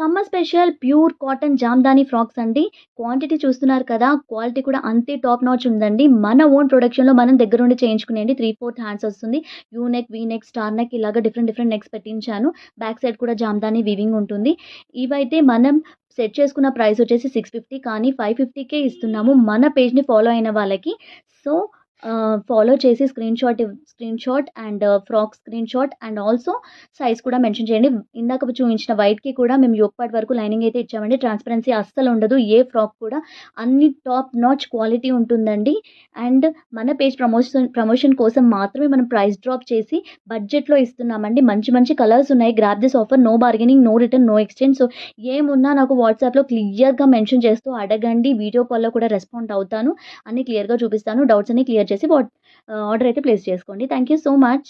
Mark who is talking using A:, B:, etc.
A: Summer special pure cotton Jamdani frocks అండి. Quantity చూస్తున్నారు కదా! క్వాలిటీ కూడా అంతే టాప్ నాచ్ ఉందండి. మన ఓన్ ప్రొడక్షన్‌లో మనం దగ్గరుండి చేయించుకునేయండి. 3/4 హ్యాండ్స్ వస్తుంది. U neck, V neck, star neck ఇలాగ డిఫరెంట్ డిఫరెంట్ నెక్స్ పెట్టించాను. బ్యాక్ సైడ్ కూడా జామ్దాని వీవింగ్ ఉంటుంది. ఇవైతే మనం సెట్ చేసుకున్న ప్రైస్ వచ్చేసి 650 కానీ 550కే ఇస్తున్నాము మన పేజ్‌ని ఫాలో అయిన వాళ్ళకి. సో, ఫాలో చేసి screenshot and frock screenshot and also size కూడా మెన్షన్ చేయండి. ఇందాక చూయించిన వైట్‌కి కూడా మేము యోక్ పార్ట్ వరకు లైనింగ్ అయితే ఇచ్చామండి. ట్రాన్స్‌పరెన్సీ అస్సలుండదు. ఏ ఫ్రాక్ కూడా అన్ని టాప్ నాచ్ క్వాలిటీ ఉంటుందండి. అండ్ మన పేజ్ ప్రమోషన్ కోసం మాత్రమే మనం ప్రైస్ డ్రాప్ చేసి బడ్జెట్‌లో ఇస్తున్నామండి. మంచి మంచి కలర్స్ ఉన్నాయి. Grab this offer. No bargaining, no return, no exchange. So, ఏమున్నా నాకు వాట్సాప్‌లో క్లియర్‌గా మెన్షన్ చేస్తూ అడగండి. వీడియో కాల్‌లో కూడా రెస్పాండ్ అవుతాను. అన్నీ క్లియర్‌గా చూపిస్తాను. డౌట్స్ అన్నీ క్లియర్ చేసి ఆర్డర్ అయితే ప్లేస్ చేసుకోండి. Thank you so much.